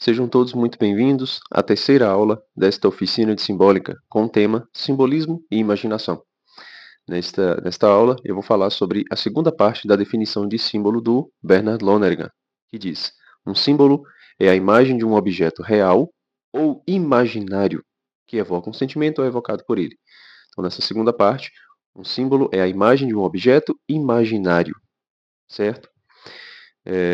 Sejam todos muito bem-vindos à terceira aula desta oficina de simbólica com o tema Simbolismo e Imaginação. Nesta aula, eu vou falar sobre a segunda parte da definição de símbolo do Bernard Lonergan, que diz: um símbolo é a imagem de um objeto real ou imaginário que evoca um sentimento ou é evocado por ele. Então, nessa segunda parte, um símbolo é a imagem de um objeto imaginário, certo?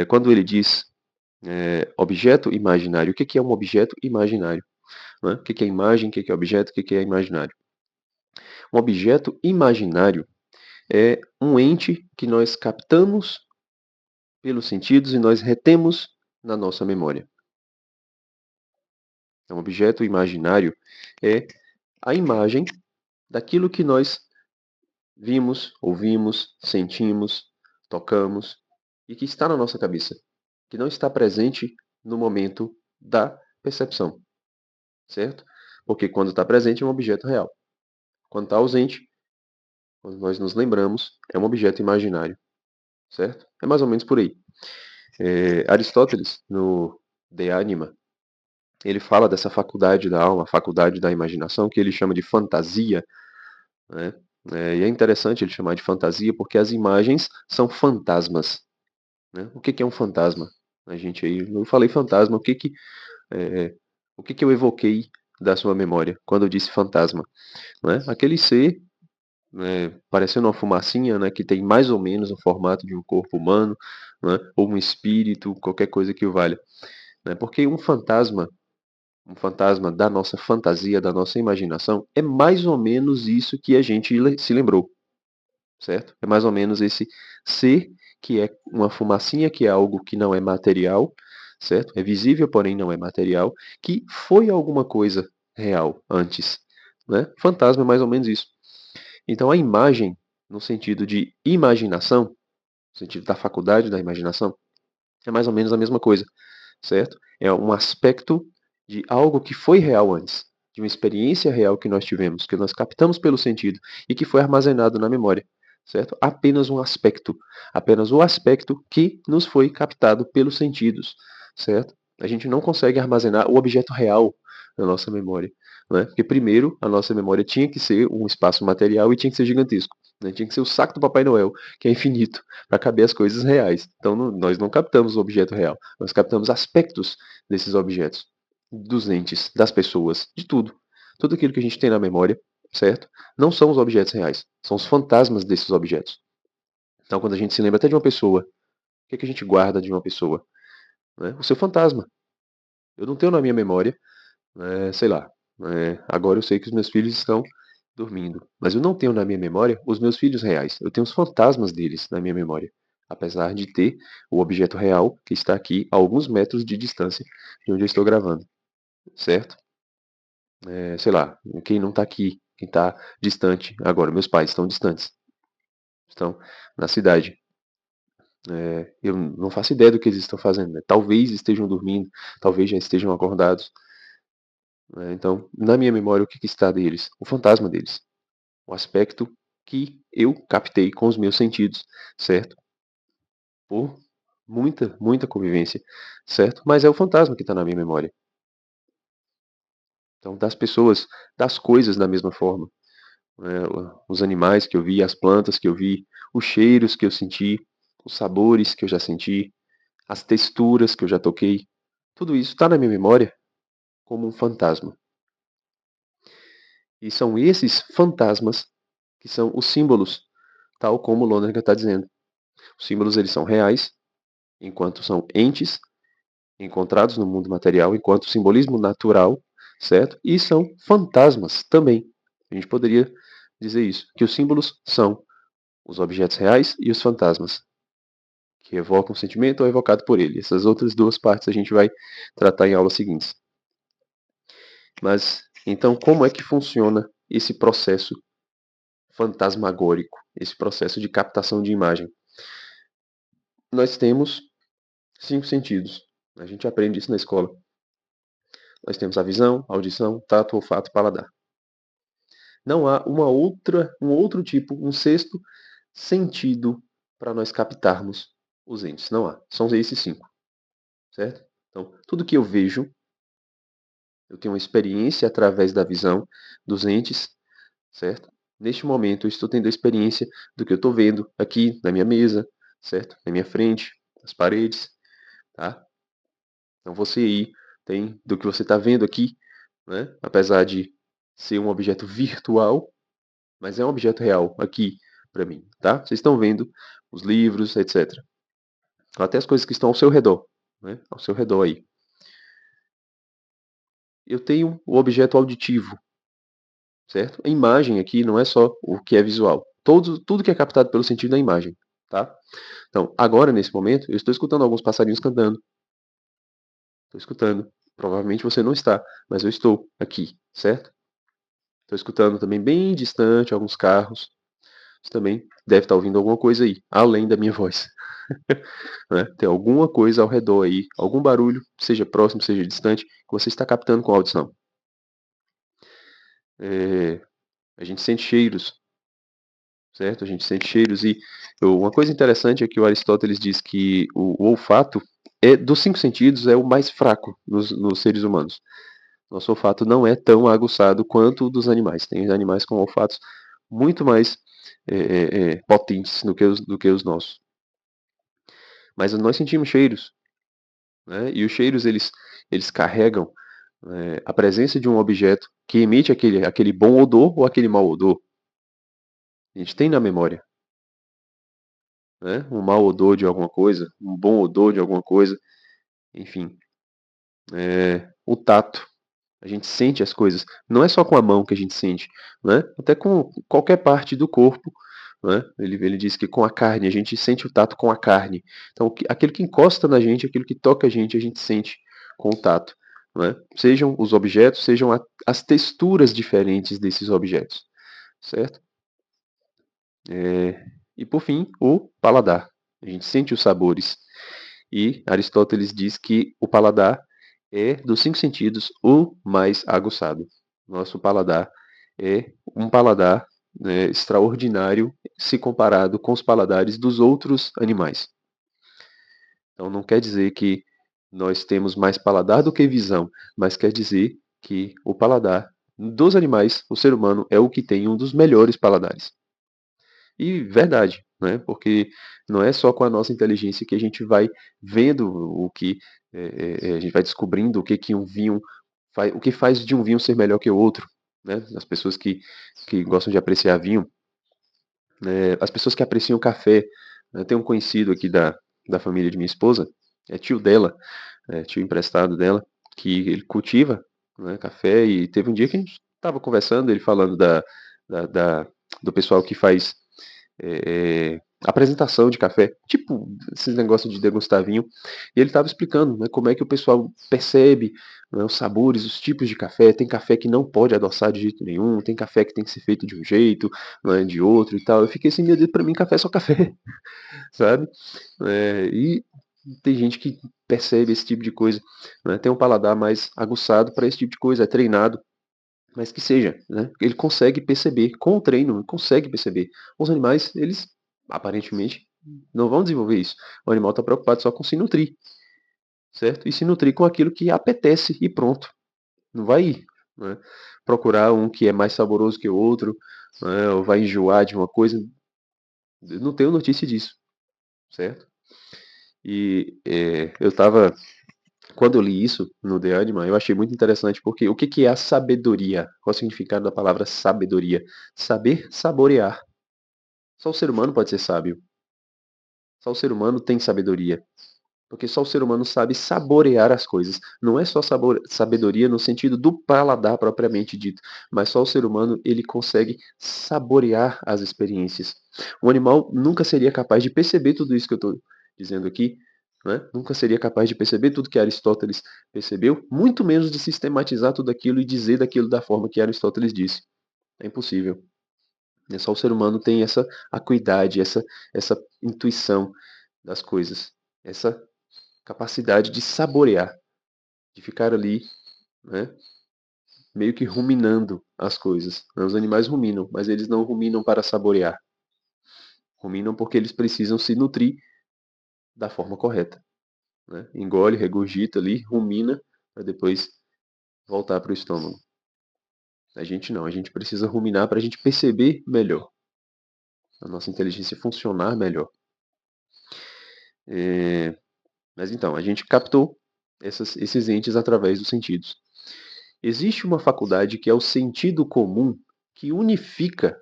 Quando ele diz objeto imaginário, o que é um objeto imaginário? Né? O que é imagem, o que é objeto, o que é imaginário? Um objeto imaginário é um ente que nós captamos pelos sentidos e nós retemos na nossa memória. Um objeto imaginário é a imagem daquilo que nós vimos, ouvimos, sentimos, tocamos e que está na nossa cabeça, que não está presente no momento da percepção, certo? Porque quando está presente é um objeto real. Quando está ausente, quando nós nos lembramos, é um objeto imaginário, certo? É mais ou menos por aí. Aristóteles, no De Anima, ele fala dessa faculdade da alma, a faculdade da imaginação, que ele chama de fantasia, né? E é interessante ele chamar de fantasia porque as imagens são fantasmas, né? O que é um fantasma? A gente aí, eu falei fantasma, é, o que eu evoquei da sua memória quando eu disse fantasma, né? Aquele ser, né, parecendo uma fumacinha, né, que tem mais ou menos o formato de um corpo humano, né, ou um espírito, qualquer coisa que o valha, né? Porque um fantasma da nossa fantasia, da nossa imaginação, é mais ou menos isso que a gente se lembrou, certo? É mais ou menos esse ser que é uma fumacinha, que é algo que não é material, certo? É visível, porém não é material, que foi alguma coisa real antes, né? Fantasma é mais ou menos isso. Então a imagem, no sentido de imaginação, no sentido da faculdade da imaginação, é mais ou menos a mesma coisa, certo? É um aspecto de algo que foi real antes, de uma experiência real que nós tivemos, que nós captamos pelo sentido e que foi armazenado na memória, certo? Apenas um aspecto, apenas o aspecto que nos foi captado pelos sentidos, certo? A gente não consegue armazenar o objeto real na nossa memória, né? Porque primeiro a nossa memória tinha que ser um espaço material e tinha que ser gigantesco, né? Tinha que ser o saco do Papai Noel, que é infinito, para caber as coisas reais. Então nós não captamos o objeto real, nós captamos aspectos desses objetos, dos entes, das pessoas, de tudo. Tudo aquilo que a gente tem na memória, certo? Não são os objetos reais, são os fantasmas desses objetos. Então, quando a gente se lembra até de uma pessoa, o que a gente guarda de uma pessoa? Né? O seu fantasma. Eu não tenho na minha memória, sei lá, agora eu sei que os meus filhos estão dormindo, mas eu não tenho na minha memória os meus filhos reais. Eu tenho os fantasmas deles na minha memória, apesar de ter o objeto real que está aqui a alguns metros de distância de onde eu estou gravando, certo? Sei lá, quem não está aqui, quem está distante agora, meus pais estão distantes, estão na cidade. Eu não faço ideia do que eles estão fazendo, né? Talvez estejam dormindo, talvez já estejam acordados, né? Então, na minha memória, o que está deles? O fantasma deles, o aspecto que eu captei com os meus sentidos, certo? Por muita convivência, certo? Mas é o fantasma que está na minha memória. Então, das pessoas, das coisas da mesma forma, né? Os animais que eu vi, as plantas que eu vi, os cheiros que eu senti, os sabores que eu já senti, as texturas que eu já toquei, tudo isso está na minha memória como um fantasma. E são esses fantasmas que são os símbolos, tal como Lonergan está dizendo. Os símbolos eles são reais, enquanto são entes encontrados no mundo material, enquanto simbolismo natural, certo? E são fantasmas também. A gente poderia dizer isso, que os símbolos são os objetos reais e os fantasmas, que evocam um sentimento ou é evocado por ele. Essas outras duas partes a gente vai tratar em aulas seguintes. Mas, então, como é que funciona esse processo fantasmagórico, esse processo de captação de imagem? Nós temos 5 sentidos. A gente aprende isso na escola. Nós temos a visão, a audição, tato, olfato, paladar. Não há um outro tipo, um sexto sentido para nós captarmos os entes. Não há. São esses 5, certo? Então, tudo que eu vejo, eu tenho uma experiência através da visão dos entes, certo? Neste momento, eu estou tendo a experiência do que eu estou vendo aqui na minha mesa, certo? Na minha frente, nas paredes, tá? Então, você aí tem do que você está vendo aqui, né? Apesar de ser um objeto virtual, mas é um objeto real aqui para mim, tá? Vocês estão vendo os livros, etc. Até as coisas que estão ao seu redor, né? Ao seu redor aí. Eu tenho o objeto auditivo, certo? A imagem aqui não é só o que é visual. Tudo que é captado pelo sentido da imagem, tá? Então, agora, nesse momento, eu estou escutando alguns passarinhos cantando. Estou escutando. Provavelmente você não está, mas eu estou aqui, certo? Estou escutando também bem distante alguns carros. Você também deve estar ouvindo alguma coisa aí, além da minha voz. Né? Tem alguma coisa ao redor aí, algum barulho, seja próximo, seja distante, que você está captando com a audição. É, a gente sente cheiros, certo? A gente sente cheiros e uma coisa interessante é que o Aristóteles diz que o olfato dos cinco sentidos é o mais fraco nos seres humanos. Nosso olfato não é tão aguçado quanto o dos animais. Tem animais com olfatos muito mais potentes do que os nossos. Mas nós sentimos cheiros, né? E os cheiros eles carregam a presença de um objeto que emite aquele bom odor ou aquele mau odor. A gente tem na memória, né? Um mau odor de alguma coisa, um bom odor de alguma coisa, enfim. O tato, a gente sente as coisas. Não é só com a mão que a gente sente, né? Até com qualquer parte do corpo. Né? Ele diz que com a carne, a gente sente o tato com a carne. Então, aquilo que encosta na gente, aquilo que toca a gente sente com o tato. Né? Sejam os objetos, sejam as texturas diferentes desses objetos. Certo? E por fim, o paladar. A gente sente os sabores. E Aristóteles diz que o paladar é, dos cinco sentidos, o mais aguçado. Nosso paladar é um paladar, né, extraordinário se comparado com os paladares dos outros animais. Então não quer dizer que nós temos mais paladar do que visão, mas quer dizer que o paladar dos animais, o ser humano, é o que tem um dos melhores paladares. E verdade, né? Porque não é só com a nossa inteligência que a gente vai vendo o que a gente vai descobrindo o que um vinho faz, o que faz de um vinho ser melhor que o outro, né? As pessoas que gostam de apreciar vinho, né? As pessoas que apreciam café, né? Tem um conhecido aqui da família de minha esposa, é tio dela, tio emprestado dela, que ele cultiva, né, café e teve um dia que a gente estava conversando, ele falando da, da- do pessoal que faz apresentação de café, tipo esses negócios de degustar vinho, e ele estava explicando, né, como é que o pessoal percebe, né, os sabores, os tipos de café. Tem café que não pode adoçar de jeito nenhum, tem café que tem que ser feito de um jeito, né, de outro e tal. Eu fiquei assim, meu Deus, para mim café é só café, sabe? E tem gente que percebe esse tipo de coisa, né, tem um paladar mais aguçado para esse tipo de coisa, é treinado, mas que seja, né? Ele consegue perceber, com o treino, ele consegue perceber. Os animais, eles aparentemente não vão desenvolver isso. O animal está preocupado só com se nutrir, certo? E se nutrir com aquilo que apetece e pronto. Não vai, né, procurar um que é mais saboroso que o outro, né, ou vai enjoar de uma coisa. Eu não tenho notícia disso, certo? E eu estava quando eu li isso no The Anima, eu achei muito interessante, porque o que que é a sabedoria? Qual é o significado da palavra sabedoria? Saber saborear. Só o ser humano pode ser sábio. Só o ser humano tem sabedoria. Porque só o ser humano sabe saborear as coisas. Não é só sabedoria no sentido do paladar propriamente dito, mas só o ser humano ele consegue saborear as experiências. O animal nunca seria capaz de perceber tudo isso que eu estou dizendo aqui, né? Nunca seria capaz de perceber tudo que Aristóteles percebeu, muito menos de sistematizar tudo aquilo e dizer daquilo da forma que Aristóteles disse. É impossível. É só o ser humano tem essa acuidade, essa intuição das coisas, essa capacidade de saborear, de ficar ali, né, meio que ruminando as coisas. Os animais ruminam, mas eles não ruminam para saborear. Ruminam porque eles precisam se nutrir da forma correta. né? Engole, regurgita ali, rumina, para depois voltar para o estômago. A gente não, a gente precisa ruminar para a gente perceber melhor, a nossa inteligência funcionar melhor. Mas então, a gente captou esses entes através dos sentidos. Existe uma faculdade que é o sentido comum, que unifica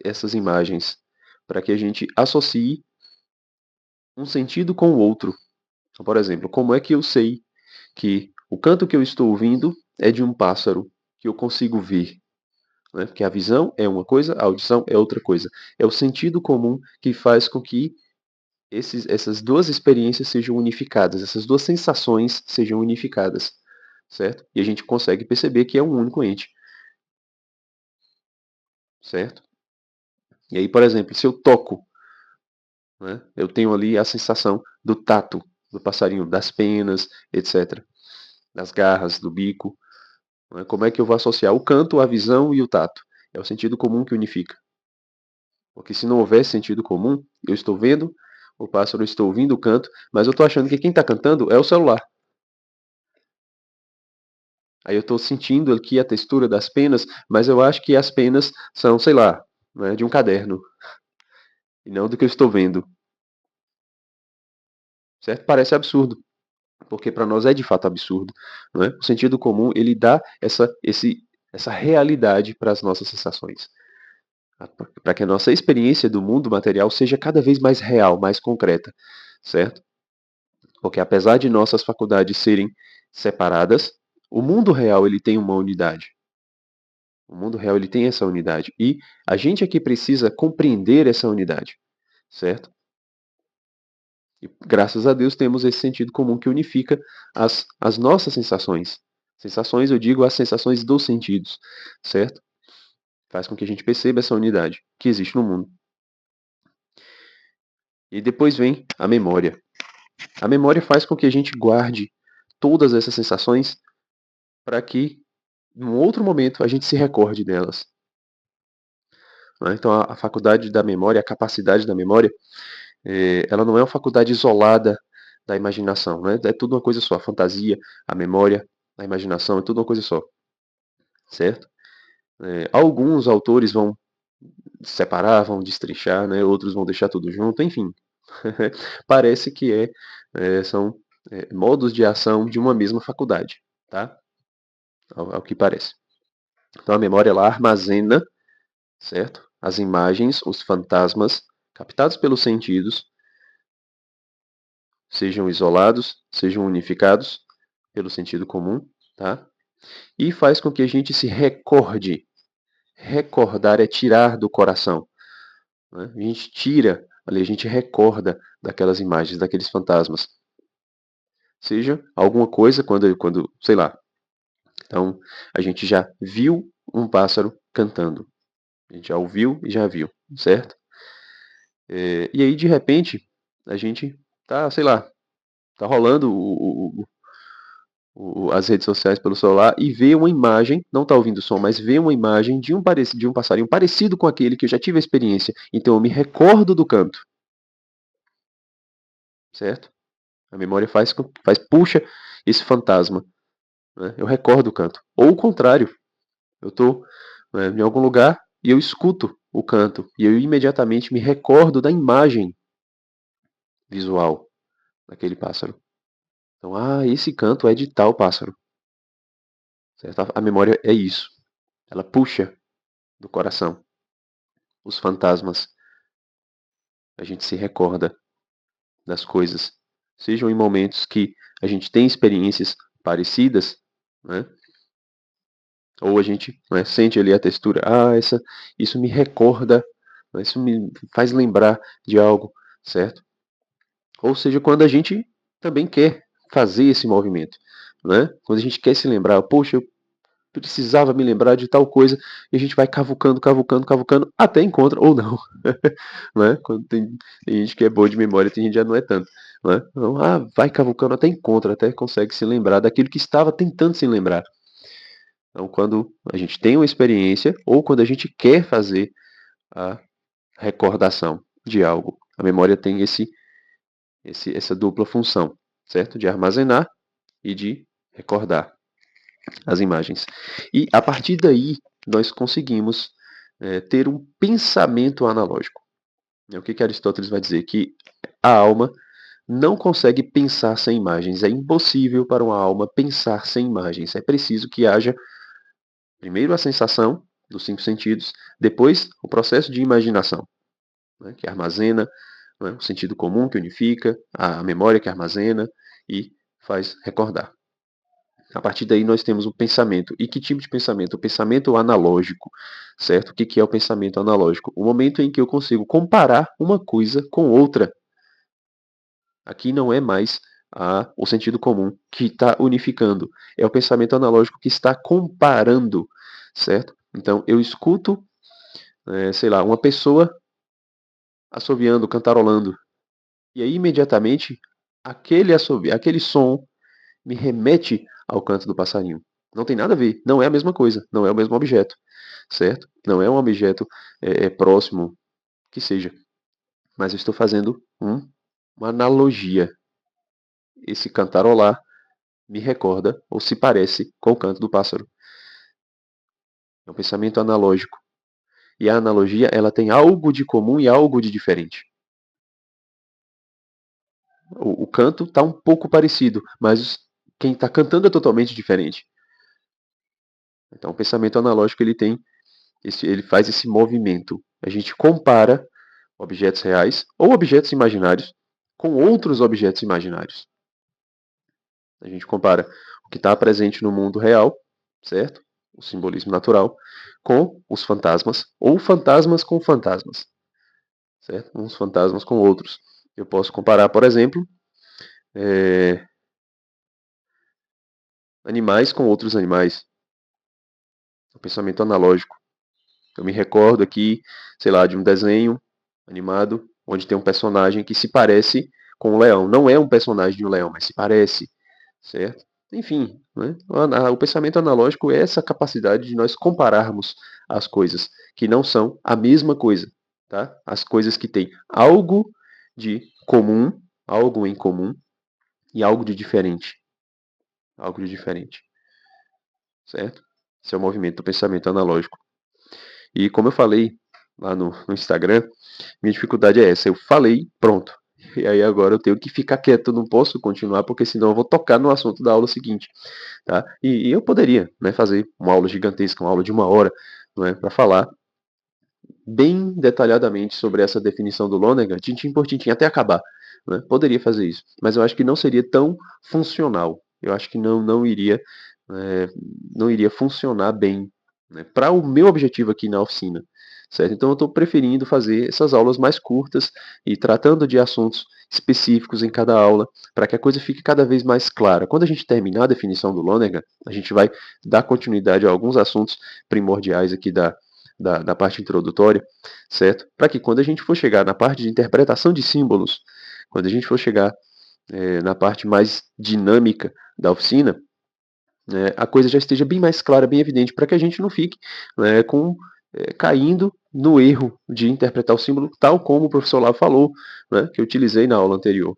essas imagens para que a gente associe um sentido com o outro. Então, por exemplo, como é que eu sei que o canto que eu estou ouvindo é de um pássaro que eu consigo ver? Né? Porque a visão é uma coisa, a audição é outra coisa. É o sentido comum que faz com que essas duas experiências sejam unificadas, essas duas sensações sejam unificadas, certo? E a gente consegue perceber que é um único ente, certo? E aí, por exemplo, se eu toco, né, eu tenho ali a sensação do tato do passarinho, das penas, etc., das garras, do bico. Né? Como é que eu vou associar o canto, a visão e o tato? É o sentido comum que unifica. Porque se não houver sentido comum, eu estou vendo o pássaro, eu estou ouvindo o canto, mas eu estou achando que quem está cantando é o celular. Aí eu estou sentindo aqui a textura das penas, mas eu acho que as penas são, sei lá, né, de um caderno, e não do que eu estou vendo. Certo? Parece absurdo, porque para nós é de fato absurdo. Não é? O sentido comum, ele dá essa realidade para as nossas sensações. Para que a nossa experiência do mundo material seja cada vez mais real, mais concreta. Certo? Porque apesar de nossas faculdades serem separadas, o mundo real ele tem uma unidade. O mundo real ele tem essa unidade. E a gente aqui precisa compreender essa unidade, certo? E graças a Deus temos esse sentido comum que unifica as nossas sensações. Sensações, eu digo, as sensações dos sentidos, certo? Faz com que a gente perceba essa unidade que existe no mundo. E depois vem a memória. A memória faz com que a gente guarde todas essas sensações para que, em um outro momento, a gente se recorde delas. Né? Então, a faculdade da memória, a capacidade da memória, ela não é uma faculdade isolada da imaginação, né? É tudo uma coisa só. A fantasia, a memória, a imaginação, é tudo uma coisa só, certo? Alguns autores vão separar, vão destrinchar, né? Outros vão deixar tudo junto, enfim. Parece que são modos de ação de uma mesma faculdade, tá? Ao que parece. Então a memória ela armazena, certo? As imagens, os fantasmas captados pelos sentidos, sejam isolados, sejam unificados pelo sentido comum, tá? E faz com que a gente se recorde. Recordar é tirar do coração. Né? A gente tira, ali, a gente recorda daquelas imagens, daqueles fantasmas. Seja alguma coisa quando, sei lá. Então, a gente já viu um pássaro cantando. A gente já ouviu e já viu, certo? E aí, de repente, a gente tá, sei lá, tá rolando as redes sociais pelo celular e vê uma imagem, não está ouvindo o som, mas vê uma imagem de um passarinho parecido com aquele que eu já tive a experiência. Então eu me recordo do canto, certo? A memória puxa esse fantasma, né? Eu recordo o canto. Ou o contrário, eu estou em algum lugar e eu escuto o canto e eu imediatamente me recordo da imagem visual daquele pássaro. Então, esse canto é de tal pássaro, certo? A memória é isso. Ela puxa do coração os fantasmas. A gente se recorda das coisas, sejam em momentos que a gente tem experiências parecidas, né? Ou a gente, né, sente ali a textura, isso me recorda, né, isso me faz lembrar de algo, certo? Ou seja, quando a gente também quer fazer esse movimento, né? Quando a gente quer se lembrar, poxa, eu precisava me lembrar de tal coisa, e a gente vai cavucando, cavucando, cavucando, até encontra, ou não, né? Quando tem gente que é boa de memória, tem gente que já não é tanto, né? Então, vai cavucando, até encontra, até consegue se lembrar daquilo que estava tentando se lembrar. Então, quando a gente tem uma experiência, ou quando a gente quer fazer a recordação de algo, a memória tem essa dupla função. certo? De armazenar e de recordar as imagens. E a partir daí, nós conseguimos ter um pensamento analógico. O que Aristóteles vai dizer? Que a alma não consegue pensar sem imagens. É impossível para uma alma pensar sem imagens. É preciso que haja primeiro a sensação dos 5 sentidos, depois o processo de imaginação, né, que armazena, né, o sentido comum que unifica, a memória que armazena e faz recordar. A partir daí nós temos um pensamento. E que tipo de pensamento? O pensamento analógico, certo? O que é o pensamento analógico? O momento em que eu consigo comparar uma coisa com outra. Aqui não é mais o sentido comum que está unificando. É o pensamento analógico que está comparando, certo? Então, eu escuto, sei lá, uma pessoa assoviando, cantarolando. E aí, imediatamente, aquele assovio, aquele som me remete ao canto do passarinho. Não tem nada a ver, não é a mesma coisa, não é o mesmo objeto, certo? Não é um objeto próximo que seja. Mas eu estou fazendo uma analogia. Esse cantarolar me recorda ou se parece com o canto do pássaro. É um pensamento analógico. E a analogia, ela tem algo de comum e algo de diferente. O canto está um pouco parecido, mas quem está cantando é totalmente diferente. Então, o pensamento analógico ele faz esse movimento. A gente compara objetos reais ou objetos imaginários com outros objetos imaginários. A gente compara o que está presente no mundo real, certo? O simbolismo natural, com os fantasmas, ou fantasmas com fantasmas, certo? Uns fantasmas com outros. Eu posso comparar, por exemplo, animais com outros animais. O pensamento analógico. Eu me recordo aqui, sei lá, de um desenho animado, onde tem um personagem que se parece com o leão. Não é um personagem de um leão, mas se parece, certo? Enfim, né? O pensamento analógico é essa capacidade de nós compararmos as coisas que não são a mesma coisa, tá? As coisas que têm algo de comum, algo em comum e algo de diferente. Algo de diferente, certo? Esse é o movimento do pensamento analógico. E como eu falei lá no Instagram, minha dificuldade é essa. Eu falei, pronto. E aí agora eu tenho que ficar quieto, não posso continuar, porque senão eu vou tocar no assunto da aula seguinte. Tá? E eu poderia, né, fazer uma aula gigantesca, uma aula de 1 hora, não é, para falar bem detalhadamente sobre essa definição do Lonergan, tintim por tintim, até acabar. Né? Poderia fazer isso, mas eu acho que não seria tão funcional. Eu acho que não iria, é, não iria funcionar bem, né, para o meu objetivo aqui na oficina. Certo? Então eu estou preferindo fazer essas aulas mais curtas e tratando de assuntos específicos em cada aula, para que a coisa fique cada vez mais clara. Quando a gente terminar a definição do Lonergan, a gente vai dar continuidade a alguns assuntos primordiais aqui da parte introdutória, certo? Para que quando a gente for chegar na parte de interpretação de símbolos, quando a gente for chegar na parte mais dinâmica da oficina, a coisa já esteja bem mais clara, bem evidente, para que a gente não fique caindo no erro de interpretar o símbolo tal como o professor lá falou, né, que eu utilizei na aula anterior.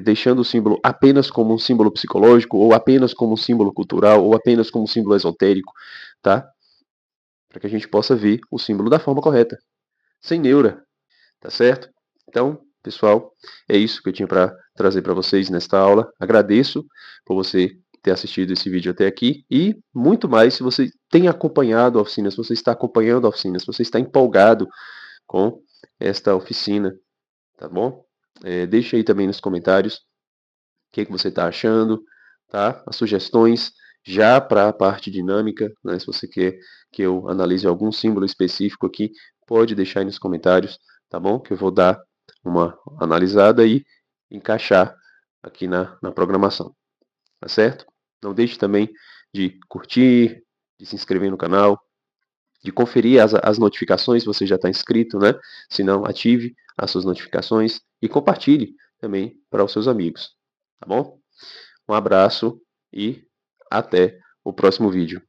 Deixando o símbolo apenas como um símbolo psicológico, ou apenas como um símbolo cultural, ou apenas como um símbolo esotérico, tá? Para que a gente possa ver o símbolo da forma correta, sem neura, tá certo? Então, pessoal, é isso que eu tinha para trazer para vocês nesta aula. Agradeço por você ter assistido esse vídeo até aqui e muito mais se você tem acompanhado a oficina, se você está acompanhando a oficina, se você está empolgado com esta oficina, tá bom? Deixe aí também nos comentários o que você está achando, tá? As sugestões já para a parte dinâmica, né? Se você quer que eu analise algum símbolo específico aqui, pode deixar aí nos comentários, tá bom? Que eu vou dar uma analisada e encaixar aqui na programação, tá certo? Não deixe também de curtir, de se inscrever no canal, de conferir as notificações se você já está inscrito, né? Se não, ative as suas notificações e compartilhe também para os seus amigos, tá bom? Um abraço e até o próximo vídeo.